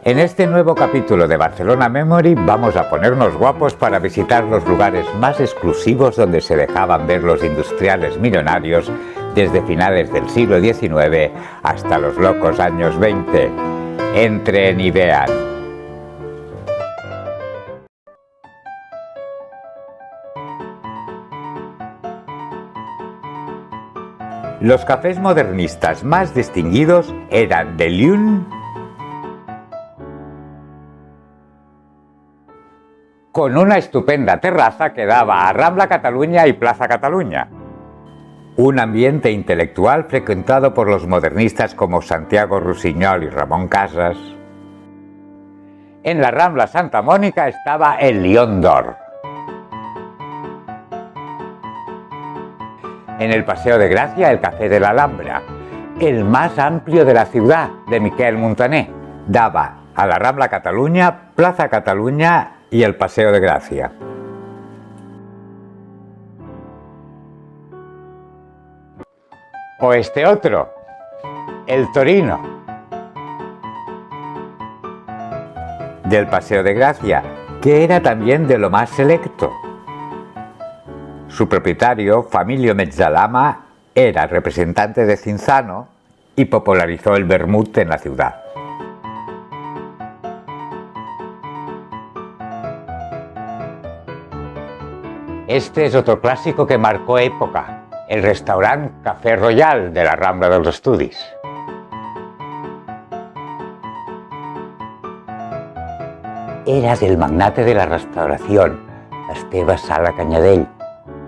En este nuevo capítulo de Barcelona Memory vamos a ponernos guapos para visitar los lugares más exclusivos donde se dejaban ver los industriales millonarios desde finales del siglo XIX hasta los locos años 20. Entren y vean. Los cafés modernistas más distinguidos eran De Lune, con una estupenda terraza que daba a Rambla Cataluña y Plaza Cataluña. Un ambiente intelectual frecuentado por los modernistas como Santiago Rusiñol y Ramón Casas. En la Rambla Santa Mónica estaba el Lion d'Or. En el Paseo de Gracia, el Café de la Alhambra, el más amplio de la ciudad, de Miquel Montaner. Daba a la Rambla Cataluña, Plaza Cataluña y el Paseo de Gracia. O este otro, el Torino, del Paseo de Gracia, que era también de lo más selecto. Su propietario, Familio Mezzalama, era representante de Cinzano y popularizó el vermut en la ciudad. Este es otro clásico que marcó época, el restaurant Café Royal de la Rambla dels Estudis. Era del magnate de la restauración, Esteve Sala Cañadell,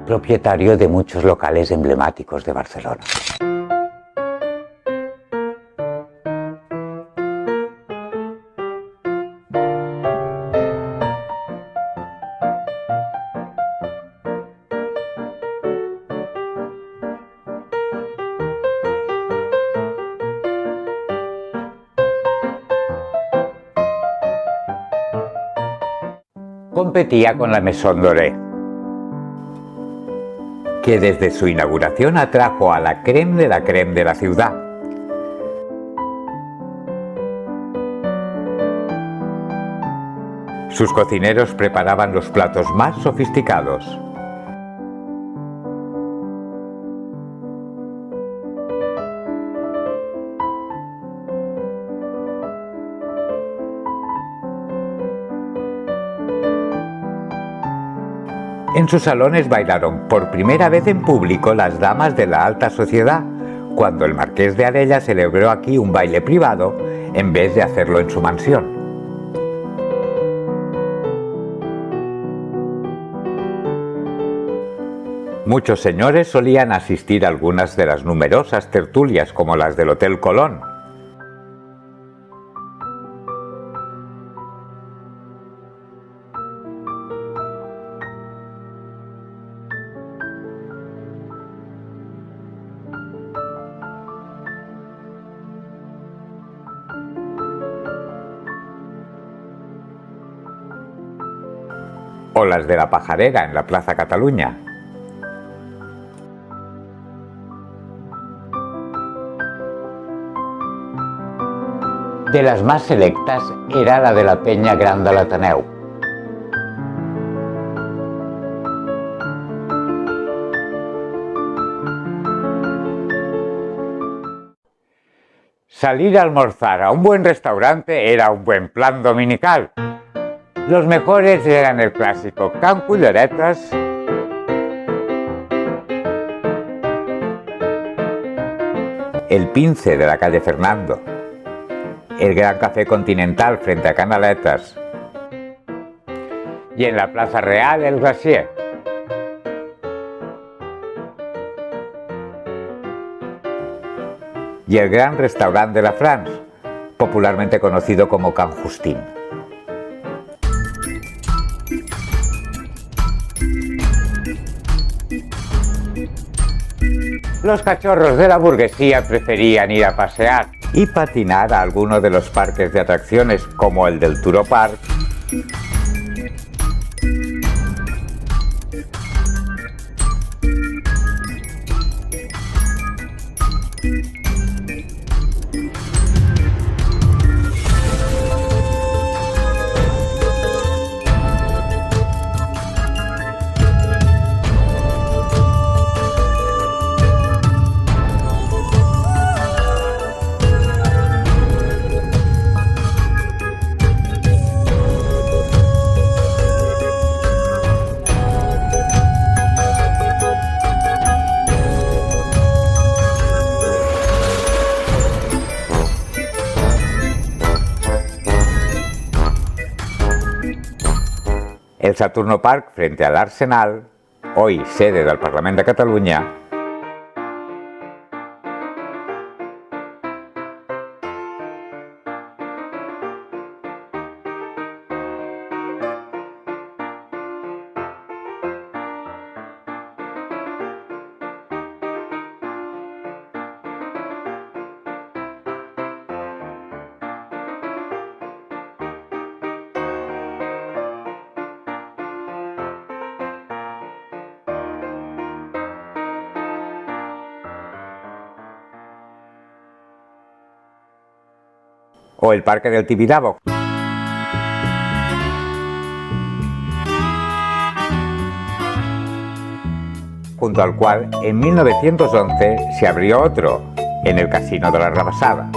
propietario de muchos locales emblemáticos de Barcelona. Competía con la Maison Doré, que desde su inauguración atrajo a la crème de la ciudad. Sus cocineros preparaban los platos más sofisticados. En sus salones bailaron por primera vez en público las damas de la alta sociedad, cuando el marqués de Alella celebró aquí un baile privado en vez de hacerlo en su mansión. Muchos señores solían asistir a algunas de las numerosas tertulias como las del Hotel Colón. O las de la Pajarera en la Plaza Cataluña. De las más selectas era la de la Penya Gran de l'Ateneu. Salir a almorzar a un buen restaurante era un buen plan dominical. Los mejores eran el clásico Can Culleretes, el Pince de la calle Fernando, el Gran Café Continental frente a Canaletas y en la Plaza Real el Glacier. Y el gran restaurant de la France, popularmente conocido como Can Justín. Los cachorros de la burguesía preferían ir a pasear y patinar a alguno de los parques de atracciones como el del Turo Park, El Saturno Park, frente al Arsenal, hoy sede del Parlament de Catalunya, o el Parque del Tibidabo, junto al cual en 1911 se abrió otro, en el Casino de la Rabassada.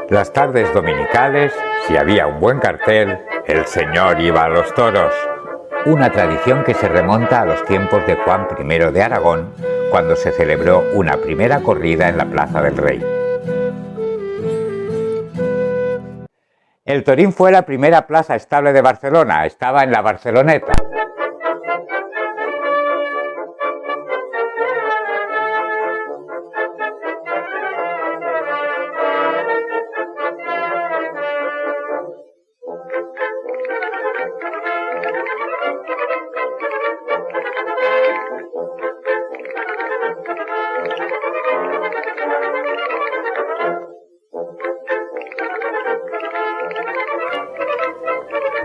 Las tardes dominicales, si había un buen cartel, el señor iba a los toros. Una tradición que se remonta a los tiempos de Juan I de Aragón, cuando se celebró una primera corrida en la Plaza del Rey. El Torín fue la primera plaza estable de Barcelona, estaba en la Barceloneta.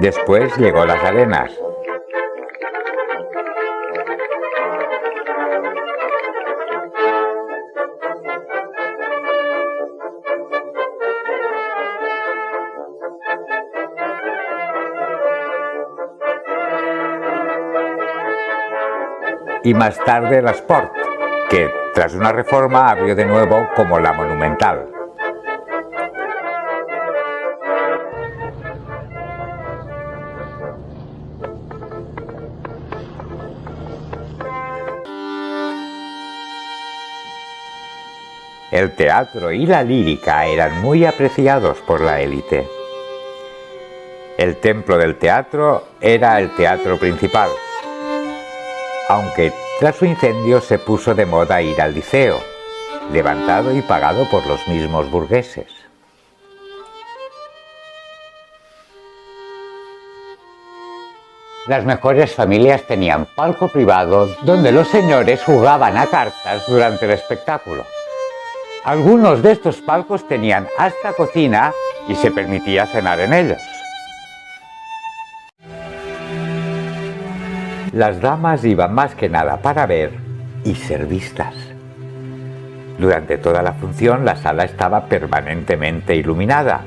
Después llegó Las Arenas. Y más tarde la Sport, que tras una reforma abrió de nuevo como la Monumental. El teatro y la lírica eran muy apreciados por la élite. El templo del teatro era el teatro principal, aunque tras su incendio se puso de moda ir al Liceo, levantado y pagado por los mismos burgueses. Las mejores familias tenían palco privado donde los señores jugaban a cartas durante el espectáculo. Algunos de estos palcos tenían hasta cocina y se permitía cenar en ellos. Las damas iban más que nada para ver y ser vistas. Durante toda la función la sala estaba permanentemente iluminada.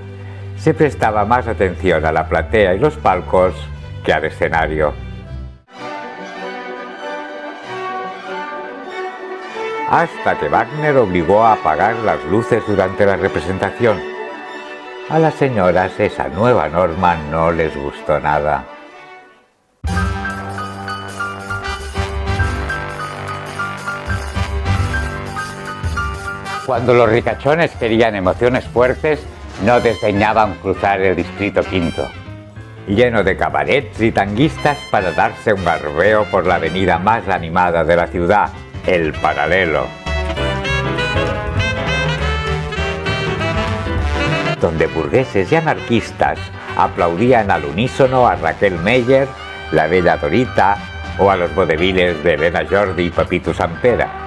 Se prestaba más atención a la platea y los palcos que al escenario. Hasta que Wagner obligó a apagar las luces durante la representación. A las señoras esa nueva norma no les gustó nada. Cuando los ricachones querían emociones fuertes, no desdeñaban cruzar el Distrito V, lleno de cabarets y tanguistas para darse un garbeo por la avenida más animada de la ciudad, el Paralelo, donde burgueses y anarquistas aplaudían al unísono a Raquel Meyer, la Bella Dorita o a los vodeviles de Elena Jordi y Papito Sampera.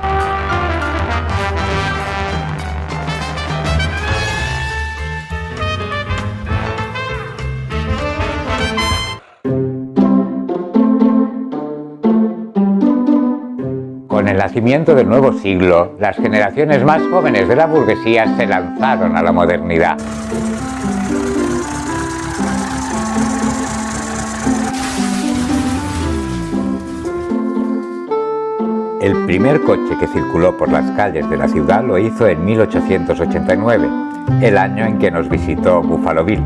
Con el nacimiento del nuevo siglo, las generaciones más jóvenes de la burguesía se lanzaron a la modernidad. El primer coche que circuló por las calles de la ciudad lo hizo en 1889, el año en que nos visitó Buffalo Bill.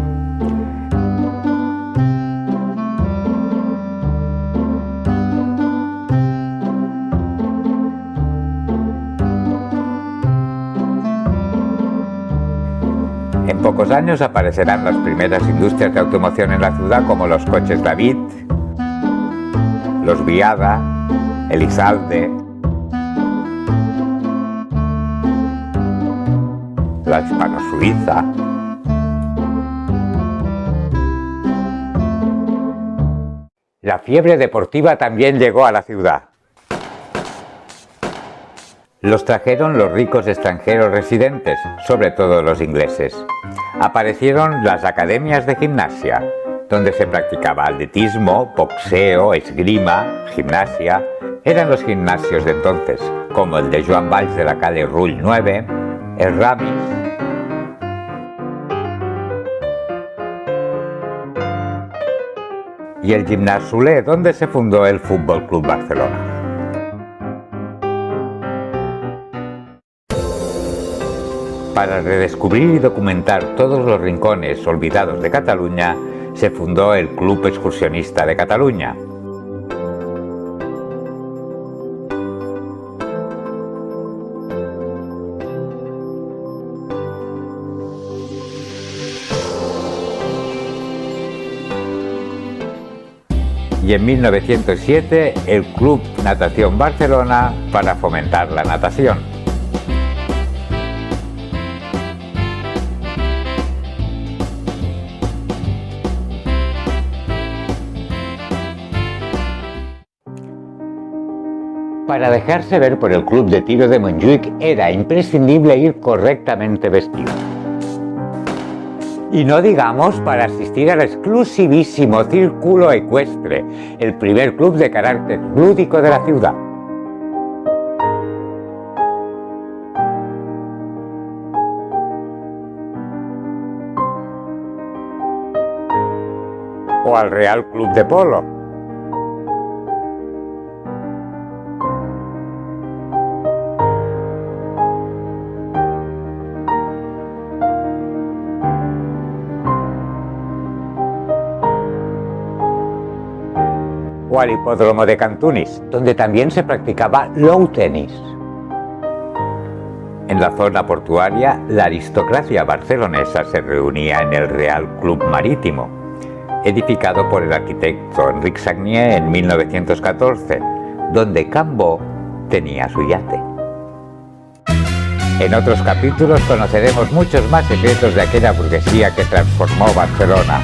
pocos años aparecerán las primeras industrias de automoción en la ciudad, como los coches David, los Viada, Elizalde, la Hispano-Suiza. La fiebre deportiva también llegó a la ciudad. Los trajeron los ricos extranjeros residentes, sobre todo los ingleses. Aparecieron las academias de gimnasia, donde se practicaba atletismo, boxeo, esgrima, gimnasia. Eran los gimnasios de entonces, como el de Joan Valls de la calle Rull 9, el Ramis, y el Gimnàs Soler, donde se fundó el Fútbol Club Barcelona. Para redescubrir y documentar todos los rincones olvidados de Cataluña, se fundó el Club Excursionista de Cataluña. Y en 1907 el Club Natación Barcelona para fomentar la natación. Para dejarse ver por el Club de Tiro de Montjuïc era imprescindible ir correctamente vestido. Y no digamos para asistir al exclusivísimo Círculo Ecuestre, el primer club de carácter lúdico de la ciudad. O al Real Club de Polo. O al hipódromo de Cantunis, donde también se practicaba lawn tenis. En la zona portuaria, la aristocracia barcelonesa se reunía en el Real Club Marítimo, edificado por el arquitecto Enric Sagnier en 1914, donde Cambó tenía su yate. En otros capítulos conoceremos muchos más secretos de aquella burguesía que transformó Barcelona.